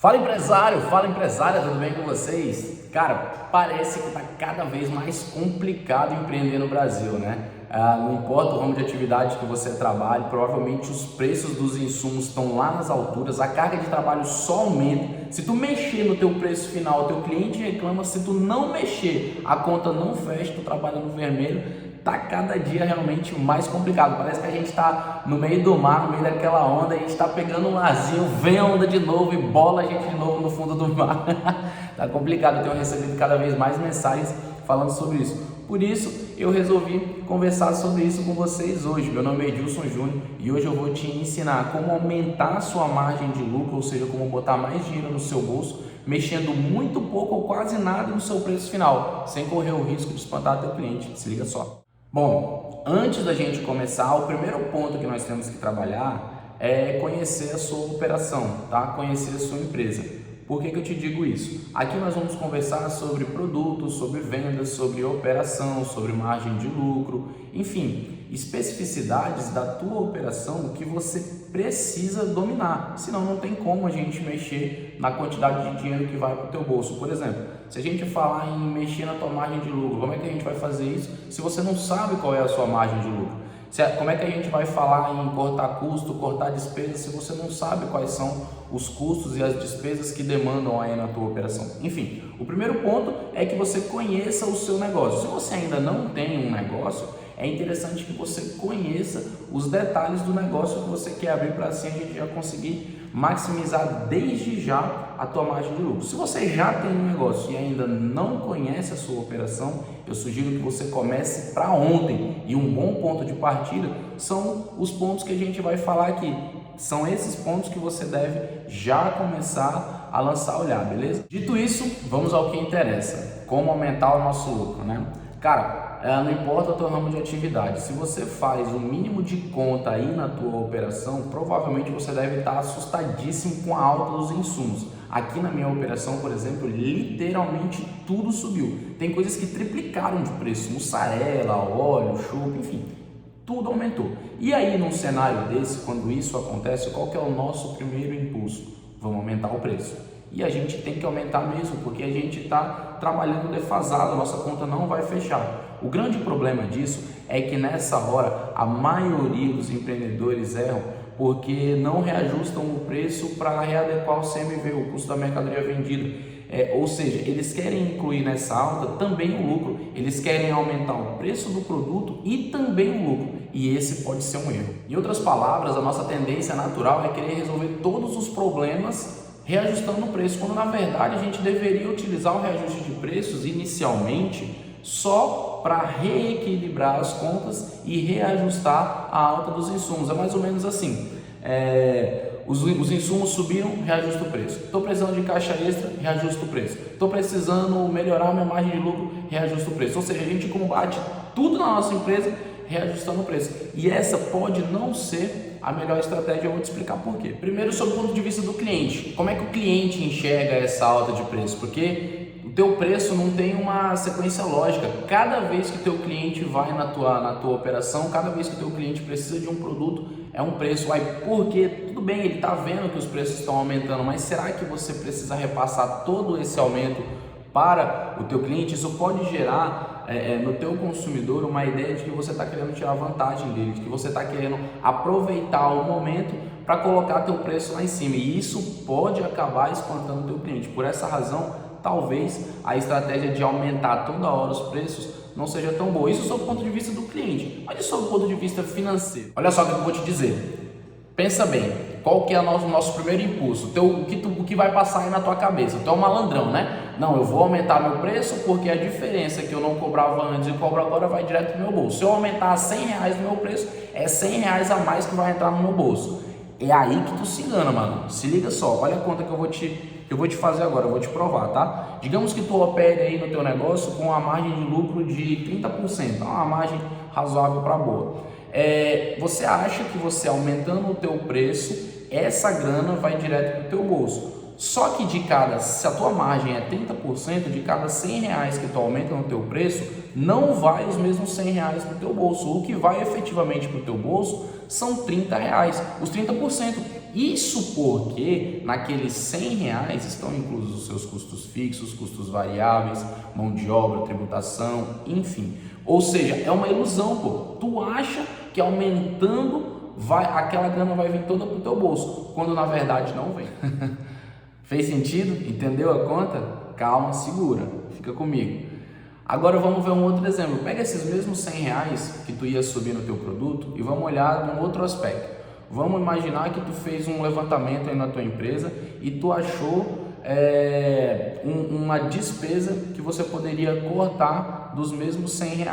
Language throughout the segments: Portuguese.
Fala empresária, tudo bem com vocês? Cara, parece que está cada vez mais complicado empreender no Brasil, né? Não importa o ramo de atividade que você trabalhe, provavelmente os preços dos insumos estão lá nas alturas, a carga de trabalho só aumenta. Se tu mexer no teu preço final, o teu cliente reclama. Se tu não mexer, a conta não fecha, tu trabalha no vermelho. Tá cada dia realmente mais complicado. Parece que a gente está no meio do mar, no meio daquela onda, a gente está pegando um arzinho, vem a onda de novo e bola a gente de novo no fundo do mar. Tá complicado. Eu tenho recebido cada vez mais mensagens falando sobre isso. Por isso eu resolvi conversar sobre isso com vocês hoje. Meu nome é Edilson Júnior e hoje eu vou te ensinar como aumentar a sua margem de lucro, ou seja, como botar mais dinheiro no seu bolso, mexendo muito pouco ou quase nada no seu preço final, sem correr o risco de espantar teu cliente. Se liga só. Bom, antes da gente começar, o primeiro ponto que nós temos que trabalhar é conhecer a sua operação, tá? Conhecer a sua empresa. Por que eu te digo isso? Aqui nós vamos conversar sobre produtos, sobre vendas, sobre operação, sobre margem de lucro, enfim, especificidades da tua operação que você precisa dominar, senão não tem como a gente mexer na quantidade de dinheiro que vai para o teu bolso. Por exemplo, se a gente falar em mexer na tua margem de lucro, como é que a gente vai fazer isso se você não sabe qual é a sua margem de lucro? Como é que a gente vai falar em cortar custo, cortar despesas, se você não sabe quais são os custos e as despesas que demandam aí na tua operação? Enfim, o primeiro ponto é que você conheça o seu negócio. Se você ainda não tem um negócio, é interessante que você conheça os detalhes do negócio que você quer abrir, para assim a gente já conseguir maximizar desde já a tua margem de lucro. Se você já tem um negócio e ainda não conhece a sua operação, eu sugiro que você comece para ontem. E um bom ponto de partida são os pontos que a gente vai falar aqui. São esses pontos que você deve já começar a lançar o olhar, beleza? Dito isso, vamos ao que interessa. Como aumentar o nosso lucro, né? Cara, não importa o teu ramo de atividade, se você faz o mínimo de conta aí na tua operação, provavelmente você deve estar assustadíssimo com a alta dos insumos. Aqui na minha operação, por exemplo, literalmente tudo subiu. Tem coisas que triplicaram de preço, mussarela, óleo, chopp, enfim, tudo aumentou. E aí, num cenário desse, quando isso acontece, qual que é o nosso primeiro impulso? Vamos aumentar o preço. E a gente tem que aumentar mesmo, porque a gente está trabalhando defasado, a nossa conta não vai fechar. O grande problema disso é que nessa hora a maioria dos empreendedores erram porque não reajustam o preço para readequar o CMV, o custo da mercadoria vendida. Ou seja, eles querem incluir nessa alta também o lucro, eles querem aumentar o preço do produto e também o lucro, e esse pode ser um erro. Em outras palavras, a nossa tendência natural é querer resolver todos os problemas reajustando o preço, quando na verdade a gente deveria utilizar o reajuste de preços inicialmente só para reequilibrar as contas e reajustar a alta dos insumos. É mais ou menos assim, os insumos subiram, reajusta o preço. Estou precisando de caixa extra, reajusta o preço. Estou precisando melhorar a minha margem de lucro, reajusta o preço. Ou seja, a gente combate tudo na nossa empresa reajustando o preço. E essa pode não ser a melhor estratégia, eu vou te explicar por quê. Primeiro, sob o ponto de vista do cliente. Como é que o cliente enxerga essa alta de preço? Porque o teu preço não tem uma sequência lógica. Cada vez que o teu cliente vai na tua operação, cada vez que o teu cliente precisa de um produto, é um preço. Porque tudo bem, ele está vendo que os preços estão aumentando, mas será que você precisa repassar todo esse aumento para o teu cliente? Isso pode gerar no teu consumidor uma ideia de que você está querendo tirar vantagem dele, de que você está querendo aproveitar o momento para colocar teu preço lá em cima, e isso pode acabar espantando o teu cliente. Por essa razão, talvez a estratégia de aumentar toda hora os preços não seja tão boa. Isso sob o ponto de vista do cliente, mas sob o ponto de vista financeiro. Olha só o que eu vou te dizer. Pensa bem, qual que é o nosso primeiro impulso? O que vai passar aí na tua cabeça? Tu é um malandrão, né? Não, eu vou aumentar meu preço porque a diferença que eu não cobrava antes e cobro agora vai direto no meu bolso. Se eu aumentar R$100 no meu preço, é R$100 a mais que vai entrar no meu bolso. É aí que tu se engana, mano. Se liga só, olha a conta que eu vou te fazer agora, eu vou te provar, tá? Digamos que tu opere aí no teu negócio com uma margem de lucro de 30%, uma margem razoável para boa. Você acha que você aumentando o teu preço, essa grana vai direto para o teu bolso. Só que se a tua margem é 30%, de cada R$100 que tu aumenta no teu preço, não vai os mesmos R$100 para o teu bolso. O que vai efetivamente para o teu bolso são R$30, os 30%. Isso porque naqueles R$ 100 estão inclusos os seus custos fixos, custos variáveis, mão de obra, tributação, enfim. Ou seja, é uma ilusão, pô. Tu acha que aumentando aquela grana vai vir toda pro teu bolso, quando na verdade não vem. Fez sentido? Entendeu a conta? Calma, segura, fica comigo. Agora vamos ver um outro exemplo. Pega esses mesmos R$ 100 que tu ia subir no teu produto e vamos olhar num outro aspecto. Vamos imaginar que tu fez um levantamento aí na tua empresa e tu achou uma despesa que você poderia cortar dos mesmos R$ 100.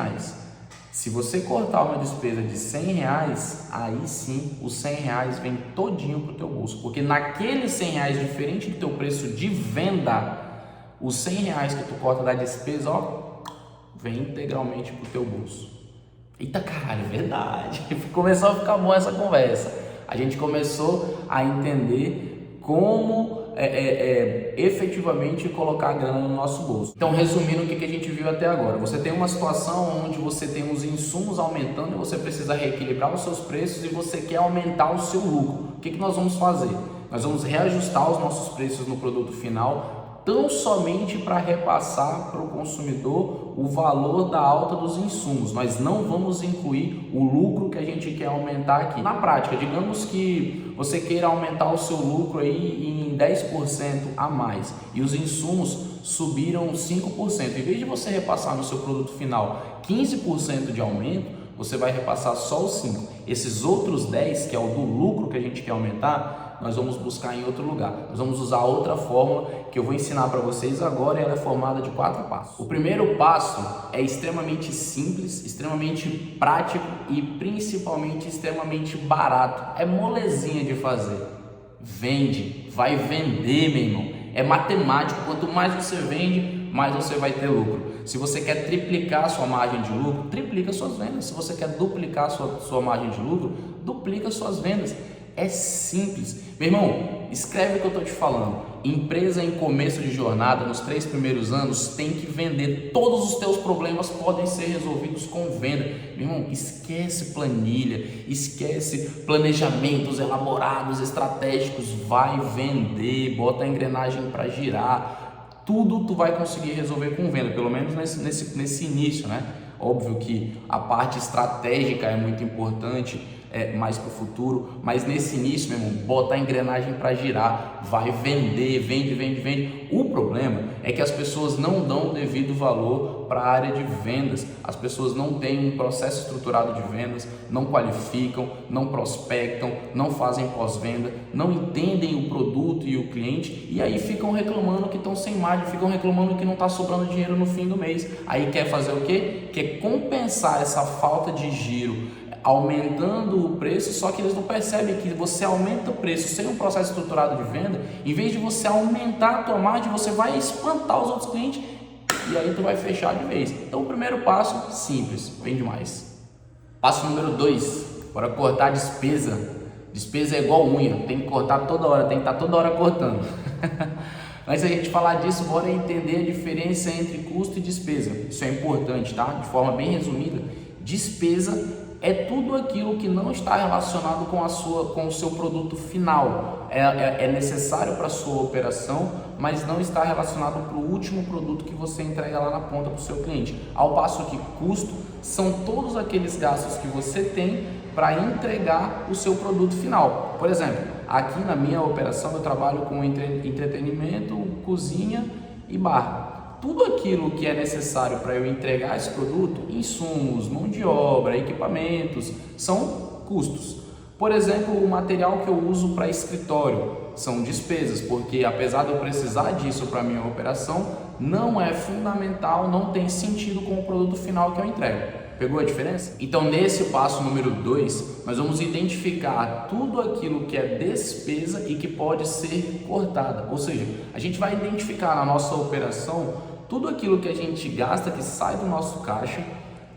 Se você cortar uma despesa de R$ 100, aí sim os R$ 100 vem todinho pro teu bolso, porque naqueles R$ 100, diferente do teu preço de venda, os R$ 100 que tu corta da despesa, ó, vem integralmente pro teu bolso. Eita caralho, é verdade. Começou a ficar boa essa conversa. A gente começou a entender como efetivamente colocar a grana no nosso bolso. Então, resumindo o que a gente viu até agora, você tem uma situação onde você tem os insumos aumentando e você precisa reequilibrar os seus preços e você quer aumentar o seu lucro. O que nós vamos fazer? Nós vamos reajustar os nossos preços no produto final, tão somente para repassar para o consumidor o valor da alta dos insumos. Nós não vamos incluir o lucro que a gente quer aumentar aqui. Na prática, digamos que você queira aumentar o seu lucro aí em 10% a mais e os insumos subiram 5%. Em vez de você repassar no seu produto final 15% de aumento, você vai repassar só os 5%. Esses outros 10%, que é o do lucro que a gente quer aumentar, nós vamos buscar em outro lugar. Nós vamos usar outra fórmula que eu vou ensinar para vocês agora e ela é formada de 4 passos. O primeiro passo é extremamente simples, extremamente prático e principalmente extremamente barato. É molezinha de fazer. Vende, vai vender, meu irmão. É matemático, quanto mais você vende, mais você vai ter lucro. Se você quer triplicar a sua margem de lucro, triplica suas vendas. Se você quer duplicar a sua margem de lucro, duplica suas vendas. É simples. Meu irmão, escreve o que eu estou te falando. Empresa em começo de jornada, nos 3 primeiros anos, tem que vender. Todos os teus problemas podem ser resolvidos com venda. Meu irmão, esquece planilha, esquece planejamentos elaborados, estratégicos. Vai vender, bota a engrenagem para girar. Tudo tu vai conseguir resolver com venda, pelo menos nesse início, né? Óbvio que a parte estratégica é muito importante, mais para o futuro, mas nesse início, meu irmão, botar a engrenagem para girar, vai vender, vende. O problema é que as pessoas não dão o devido valor para a área de vendas, as pessoas não têm um processo estruturado de vendas, não qualificam, não prospectam, não fazem pós-venda, não entendem o produto e o cliente e aí ficam reclamando que estão sem margem, ficam reclamando que não está sobrando dinheiro no fim do mês. Aí quer fazer o quê? Quer compensar essa falta de giro aumentando o preço, só que eles não percebem que você aumenta o preço sem um processo estruturado de venda, em vez de você aumentar a tua margem, você vai espantar os outros clientes e aí tu vai fechar de vez. Então o primeiro passo, simples, vende mais. Passo número 2, para cortar a despesa. Despesa é igual unha, tem que cortar toda hora, tem que estar toda hora cortando. Antes da gente falar disso, bora entender a diferença entre custo e despesa. Isso é importante, tá? De forma bem resumida, despesa é tudo aquilo que não está relacionado com o seu produto final. É necessário para a sua operação, mas não está relacionado para o último produto que você entrega lá na ponta para o seu cliente. Ao passo que custo são todos aqueles gastos que você tem para entregar o seu produto final. Por exemplo, aqui na minha operação eu trabalho com entretenimento, cozinha e bar. Tudo aquilo que é necessário para eu entregar esse produto, insumos, mão de obra, equipamentos, são custos. Por exemplo, o material que eu uso para escritório são despesas, porque apesar de eu precisar disso para a minha operação, não é fundamental, não tem sentido com o produto final que eu entrego. Pegou a diferença? Então, nesse passo número 2, nós vamos identificar tudo aquilo que é despesa e que pode ser cortada. Ou seja, a gente vai identificar na nossa operação tudo aquilo que a gente gasta, que sai do nosso caixa,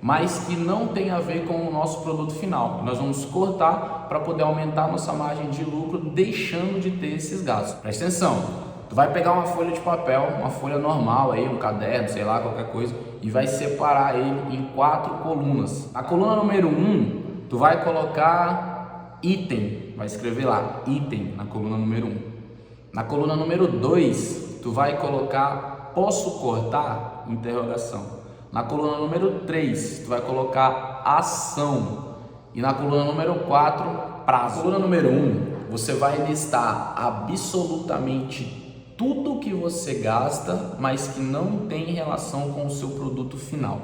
mas que não tem a ver com o nosso produto final. Nós vamos cortar para poder aumentar a nossa margem de lucro, deixando de ter esses gastos. Presta atenção, tu vai pegar uma folha de papel, uma folha normal aí, um caderno, sei lá, qualquer coisa, e vai separar ele em 4 colunas. A coluna número 1, tu vai colocar item. vai escrever lá, item, na coluna número 1. Na coluna número 2, tu vai colocar, posso cortar? Interrogação. Na coluna número 3, tu vai colocar ação. E na coluna número 4, prazo. Na coluna número 1, você vai listar absolutamente tudo que você gasta, mas que não tem relação com o seu produto final.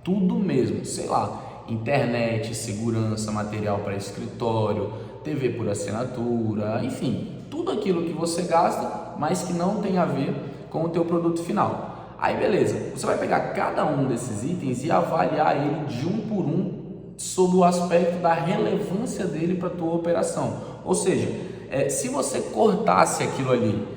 Tudo mesmo, sei lá, internet, segurança, material para escritório, TV por assinatura, enfim, tudo aquilo que você gasta, mas que não tem a ver com o teu produto final. Aí beleza, você vai pegar cada um desses itens e avaliar ele de um por um sob o aspecto da relevância dele para a tua operação. Ou seja, se você cortasse aquilo ali,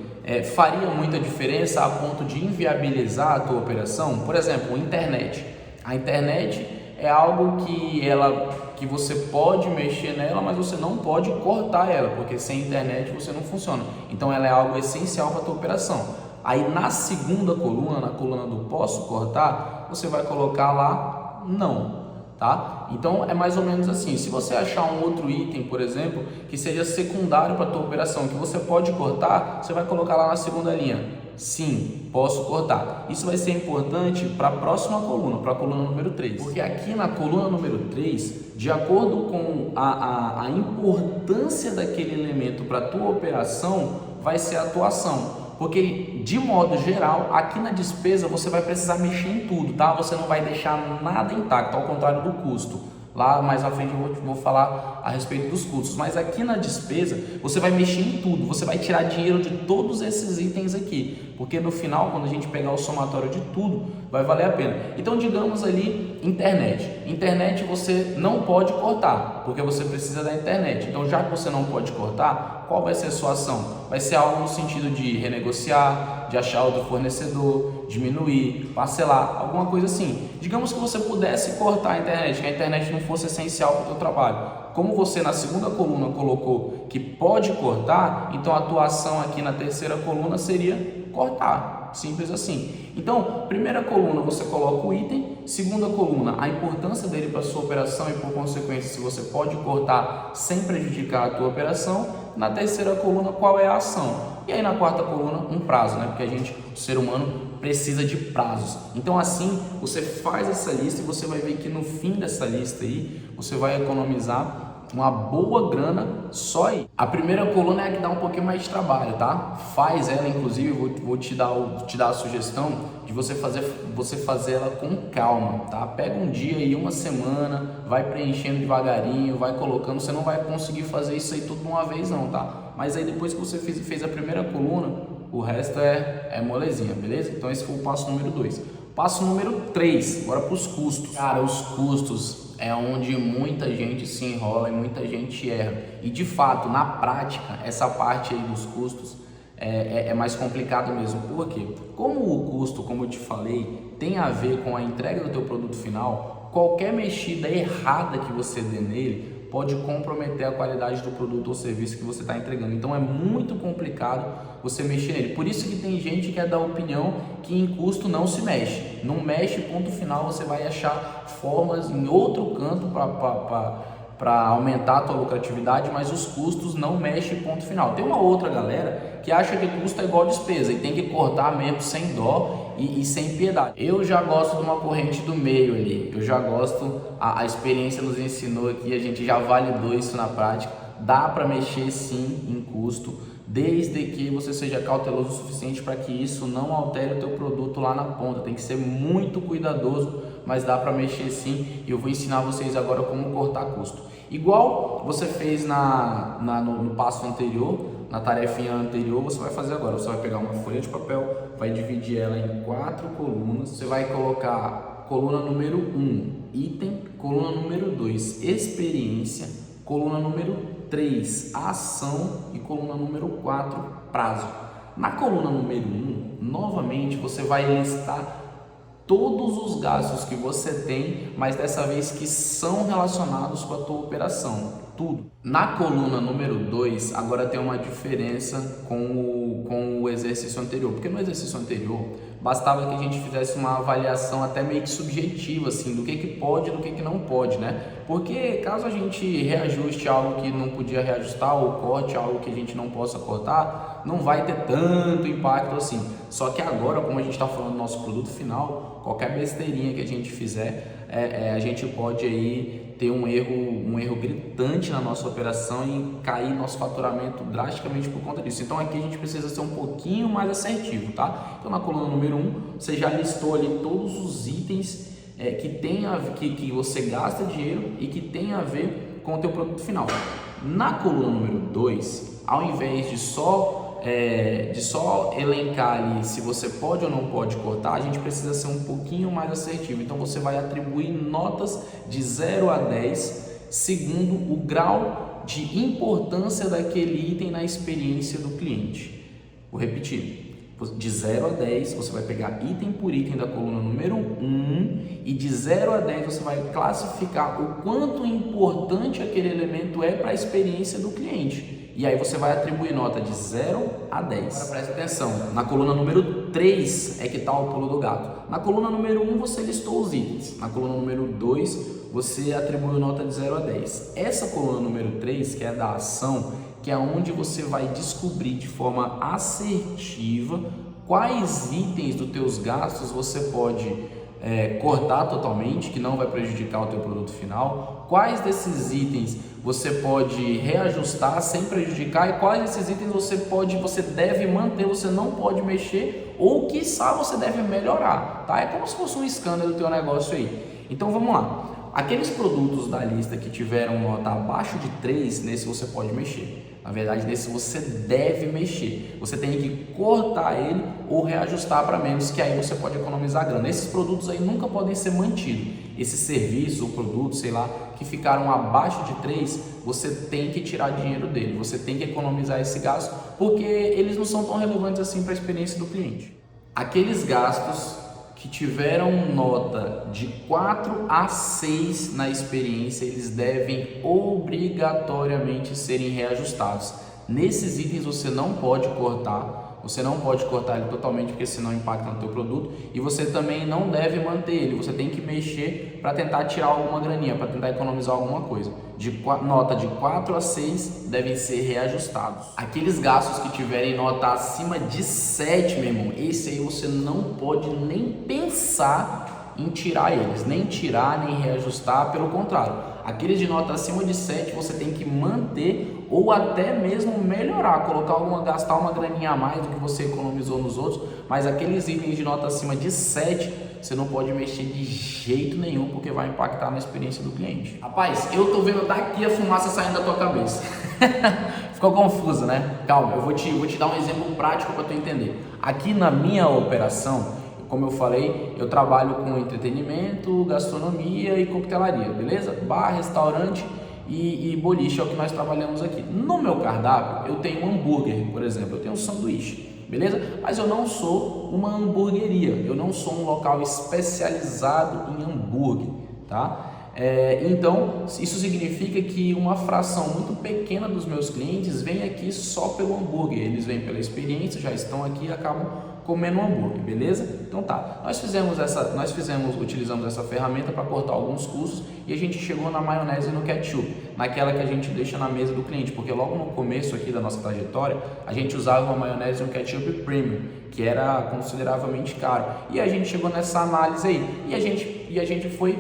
faria muita diferença a ponto de inviabilizar a tua operação? Por exemplo, internet. A internet é algo que você pode mexer nela, mas você não pode cortar ela, porque sem internet você não funciona. Então ela é algo essencial para a tua operação. Aí na segunda coluna, na coluna do posso cortar, você vai colocar lá não. Tá? Então é mais ou menos assim, se você achar um outro item, por exemplo, que seja secundário para a tua operação, que você pode cortar, você vai colocar lá na segunda linha, sim, posso cortar. Isso vai ser importante para a próxima coluna, para a coluna número 3, porque aqui na coluna número 3, de acordo com a importância daquele elemento para a tua operação, vai ser a atuação. Porque, de modo geral, aqui na despesa você vai precisar mexer em tudo, tá? Você não vai deixar nada intacto, ao contrário do custo. Lá mais à frente eu vou falar a respeito dos custos. Mas aqui na despesa você vai mexer em tudo, você vai tirar dinheiro de todos esses itens aqui. Porque no final, quando a gente pegar o somatório de tudo, vai valer a pena. Então, digamos ali, internet. Internet você não pode cortar, porque você precisa da internet. Então, já que você não pode cortar, qual vai ser a sua ação? Vai ser algo no sentido de renegociar, de achar outro fornecedor, diminuir, parcelar, alguma coisa assim. Digamos que você pudesse cortar a internet, que a internet não fosse essencial para o seu trabalho. Como você na segunda coluna colocou que pode cortar, então a tua ação aqui na terceira coluna seria cortar, simples assim. Então, primeira coluna você coloca o item, segunda coluna a importância dele para a sua operação e por consequência se você pode cortar sem prejudicar a tua operação. Na terceira coluna qual é a ação? E aí na quarta coluna um prazo, né? Porque o ser humano precisa de prazos. Então assim você faz essa lista e você vai ver que no fim dessa lista aí você vai economizar uma boa grana só aí. A primeira coluna é a que dá um pouquinho mais de trabalho, tá? Faz ela, inclusive, vou te dar a sugestão de você fazer ela com calma, tá? Pega um dia aí, uma semana, vai preenchendo devagarinho, vai colocando. Você não vai conseguir fazer isso aí tudo de uma vez não, tá? Mas aí depois que você fez a primeira coluna, o resto é molezinha, beleza? Então esse foi o passo número 2. Passo número 3, agora para os custos. Cara, os custos é onde muita gente se enrola e muita gente erra. E de fato, na prática, essa parte aí dos custos é mais complicado mesmo. Por quê? Como o custo, como eu te falei, tem a ver com a entrega do teu produto final, qualquer mexida errada que você dê nele pode comprometer a qualidade do produto ou serviço que você está entregando. Então é muito complicado você mexer nele. Por isso que tem gente que é da opinião que em custo não se mexe. Não mexe, ponto final, você vai achar formas em outro canto para aumentar a tua lucratividade, mas os custos não mexem, ponto final. Tem uma outra galera que acha que custo é igual despesa e tem que cortar mesmo sem dó e sem piedade. Eu já gosto de uma corrente do meio ali, eu já gosto, a experiência nos ensinou aqui, a gente já validou isso na prática, dá para mexer sim em custo, desde que você seja cauteloso o suficiente para que isso não altere o teu produto lá na ponta. Tem que ser muito cuidadoso, mas dá para mexer sim, e eu vou ensinar vocês agora como cortar custo. Igual você fez no passo anterior, na tarefinha anterior, você vai fazer agora. Você vai pegar uma folha de papel, vai dividir ela em 4 colunas, você vai colocar coluna número 1, item, coluna número 2, experiência, coluna número 3, ação e coluna número 4, prazo. Na coluna número 1, novamente você vai listar todos os gastos que você tem, mas dessa vez que são relacionados com a tua operação, tudo. Na coluna número 2, agora tem uma diferença com com o exercício anterior, porque no exercício anterior bastava que a gente fizesse uma avaliação até meio que subjetiva, assim, do que pode e do que não pode, né? Porque caso a gente reajuste algo que não podia reajustar ou corte algo que a gente não possa cortar, não vai ter tanto impacto assim. Só que agora, como a gente está falando do nosso produto final, qualquer besteirinha que a gente fizer, a gente pode aí ter um erro gritante na nossa operação e cair nosso faturamento drasticamente por conta disso. Então aqui a gente precisa ser um pouquinho mais assertivo, tá? Então na coluna número 1, você já listou ali todos os itens que você gasta dinheiro e que tem a ver com o teu produto final. Na coluna número 2, ao invés de só elencar ali se você pode ou não pode cortar, a gente precisa ser um pouquinho mais assertivo. Então você vai atribuir notas de 0 a 10 segundo o grau de importância daquele item na experiência do cliente. Vou repetir. De 0 a 10, você vai pegar item por item da coluna número 1 e de 0 a 10 você vai classificar o quanto importante aquele elemento é para a experiência do cliente. E aí você vai atribuir nota de 0 a 10. Agora preste atenção, na coluna número 3 é que está o pulo do gato. Na coluna número 1 você listou os itens, na coluna número 2 você atribuiu nota de 0 a 10. Essa coluna número 3, que é da ação, que é onde você vai descobrir de forma assertiva quais itens dos teus gastos você pode cortar totalmente, que não vai prejudicar o teu produto final, quais desses itens você pode reajustar sem prejudicar e quais desses itens você deve manter, você não pode mexer ou quiçá você deve melhorar, tá? É como se fosse um scanner do teu negócio aí. Então vamos lá. Aqueles produtos da lista que tiveram nota abaixo de 3, nesse você pode mexer. Na verdade, nesse você deve mexer. Você tem que cortar ele ou reajustar para menos, que aí você pode economizar grana. Esses produtos aí nunca podem ser mantidos. Esse serviço ou produto, sei lá, que ficaram abaixo de 3, você tem que tirar dinheiro dele. Você tem que economizar esse gasto, porque eles não são tão relevantes assim para a experiência do cliente. Aqueles gastos que tiveram nota de 4 a 6 na experiência, eles devem obrigatoriamente serem reajustados. Nesses itens você não pode cortar, ele totalmente, porque senão impacta no teu produto, e você também não deve manter ele, você tem que mexer para tentar tirar alguma graninha, para tentar economizar alguma coisa. Nota de 4 a 6 devem ser reajustados. Aqueles gastos que tiverem nota acima de 7, meu irmão, esse aí você não pode nem pensar em tirar eles, nem tirar, nem reajustar, pelo contrário. Aqueles de nota acima de 7 você tem que manter ou até mesmo melhorar, gastar uma graninha a mais do que você economizou nos outros, mas aqueles itens de nota acima de 7 você não pode mexer de jeito nenhum, porque vai impactar na experiência do cliente. Rapaz, eu tô vendo daqui a fumaça saindo da tua cabeça. Ficou confuso, né? Calma, eu vou te dar um exemplo prático para tu entender. Aqui na minha operação, como eu falei, eu trabalho com entretenimento, gastronomia e coquetelaria, beleza? Bar, restaurante e boliche é o que nós trabalhamos aqui. No meu cardápio, eu tenho um hambúrguer, por exemplo, eu tenho um sanduíche, beleza? Mas eu não sou uma hamburgueria, eu não sou um local especializado em hambúrguer, tá? Então, isso significa que uma fração muito pequena dos meus clientes vem aqui só pelo hambúrguer, eles vêm pela experiência, já estão aqui e acabam comendo um hambúrguer, beleza? Então tá, utilizamos essa ferramenta para cortar alguns custos e a gente chegou na maionese e no ketchup, naquela que a gente deixa na mesa do cliente, porque logo no começo aqui da nossa trajetória, a gente usava uma maionese e um ketchup premium, que era consideravelmente caro, e a gente chegou nessa análise aí, e a gente foi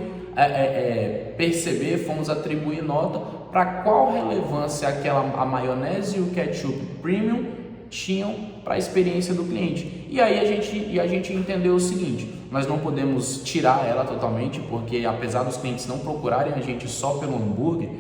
perceber, fomos atribuir nota para qual relevância a maionese e o ketchup premium tinham para a experiência do cliente. E aí a gente entendeu o seguinte: nós não podemos tirar ela totalmente, porque apesar dos clientes não procurarem a gente só pelo hambúrguer,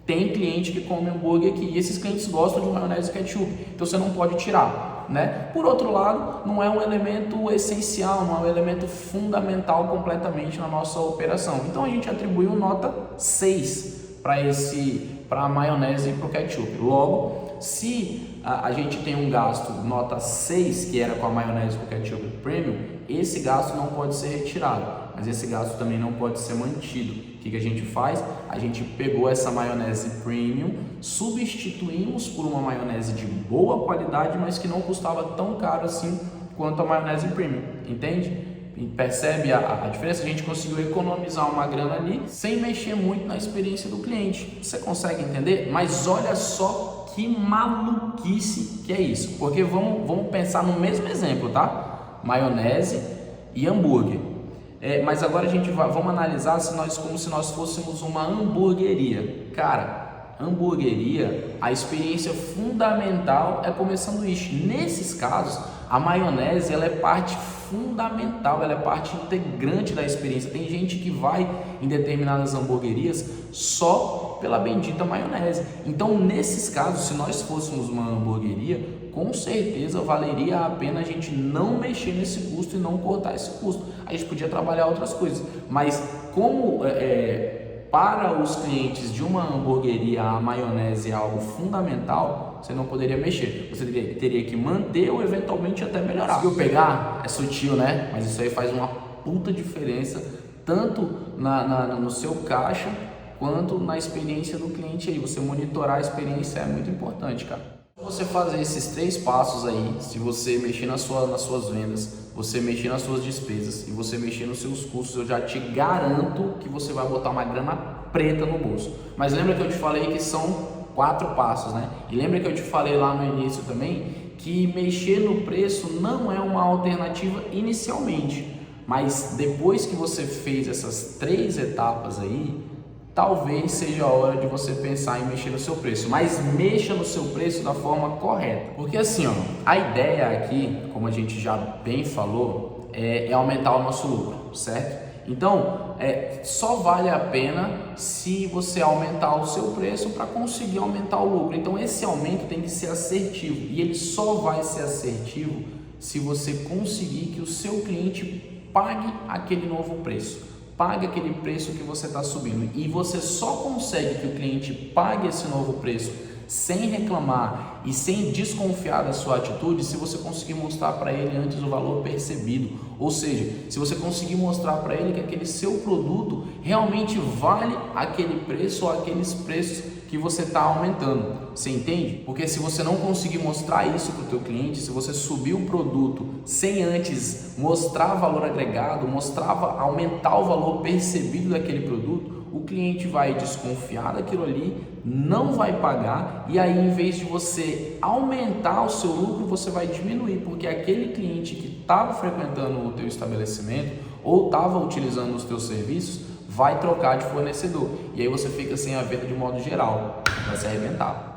tem cliente que come hambúrguer aqui, e esses clientes gostam de maionese e ketchup, então você não pode tirar, né? Por outro lado, não é um elemento essencial, não é um elemento fundamental completamente na nossa operação. Então a gente atribuiu nota 6 para a maionese e para o ketchup. Logo, se a gente tem um gasto nota 6, que era com a maionese com ketchup premium, esse gasto não pode ser retirado, mas esse gasto também não pode ser mantido. O que a gente faz? A gente pegou essa maionese premium, substituímos por uma maionese de boa qualidade, mas que não custava tão caro assim quanto a maionese premium, entende? Percebe a diferença? A gente conseguiu economizar uma grana ali sem mexer muito na experiência do cliente. Você consegue entender? Mas olha só que maluquice que é isso. Porque vamos pensar no mesmo exemplo, tá? Maionese e hambúrguer. Mas agora vamos analisar como se nós fôssemos uma hamburgueria. Cara, hamburgueria, a experiência fundamental é comer sanduíche. Nesses casos, a maionese ela é parte fundamental, ela é parte integrante da experiência. Tem gente que vai em determinadas hamburguerias só pela bendita maionese. Então, nesses casos, se nós fôssemos uma hamburgueria, com certeza valeria a pena a gente não mexer nesse custo e não cortar esse custo. A gente podia trabalhar outras coisas, mas como para os clientes de uma hamburgueria a maionese é algo fundamental, você não poderia mexer, você teria que manter ou eventualmente até melhorar. Se eu pegar, é sutil, né? Mas isso aí faz uma puta diferença, tanto no seu caixa, quanto na experiência do cliente aí. Você monitorar a experiência é muito importante, cara. Se você fazer esses 3 passos aí, se você mexer nas suas vendas, você mexer nas suas despesas e você mexer nos seus custos, eu já te garanto que você vai botar uma grana preta no bolso. Mas lembra que eu te falei que são 4 passos, né? E lembra que eu te falei lá no início também que mexer no preço não é uma alternativa inicialmente, mas depois que você fez essas 3 etapas aí, talvez seja a hora de você pensar em mexer no seu preço, mas mexa no seu preço da forma correta. Porque assim, ó, a ideia aqui, como a gente já bem falou, é aumentar o nosso lucro, certo? Então, só vale a pena se você aumentar o seu preço para conseguir aumentar o lucro. Então, esse aumento tem que ser assertivo e ele só vai ser assertivo se você conseguir que o seu cliente pague aquele novo preço. Pague aquele preço que você está subindo, e você só consegue que o cliente pague esse novo preço sem reclamar e sem desconfiar da sua atitude se você conseguir mostrar para ele antes o valor percebido, ou seja, se você conseguir mostrar para ele que aquele seu produto realmente vale aquele preço ou aqueles preços que você está aumentando. Você entende? Porque se você não conseguir mostrar isso para o teu cliente, se você subir o produto sem antes mostrar valor agregado, aumentar o valor percebido daquele produto, o cliente vai desconfiar daquilo ali, não vai pagar, e aí em vez de você aumentar o seu lucro, você vai diminuir, porque aquele cliente que estava frequentando o teu estabelecimento ou estava utilizando os teus serviços vai trocar de fornecedor, e aí você fica sem a venda de modo geral, vai se arrebentar.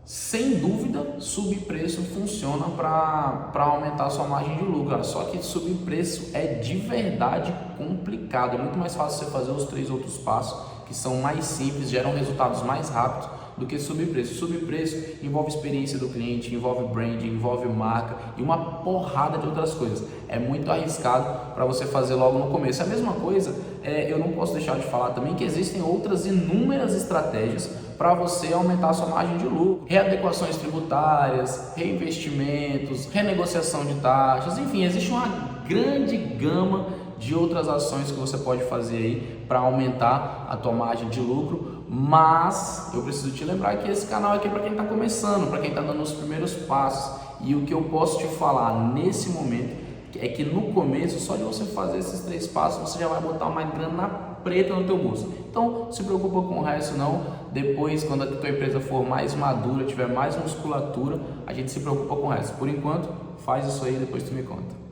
Sem dúvida, subir preço funciona para aumentar a sua margem de lucro, só que subir preço é de verdade complicado. É muito mais fácil você fazer os 3 outros passos, que são mais simples, geram resultados mais rápidos, do que subir preço. Subir preço envolve experiência do cliente, envolve branding, envolve marca e uma porrada de outras coisas. É muito arriscado para você fazer logo no começo. A mesma coisa, eu não posso deixar de falar também que existem outras inúmeras estratégias para você aumentar a sua margem de lucro. Readequações tributárias, reinvestimentos, renegociação de taxas, enfim, existe uma grande gama de outras ações que você pode fazer aí para aumentar a tua margem de lucro, mas eu preciso te lembrar que esse canal aqui é para quem está começando, para quem está dando os primeiros passos, e o que eu posso te falar nesse momento é que no começo, só de você fazer esses 3 passos, você já vai botar uma grana preta no teu bolso. Então, se preocupa com o resto não. Depois, quando a tua empresa for mais madura, tiver mais musculatura, a gente se preocupa com o resto. Por enquanto, faz isso aí e depois tu me conta.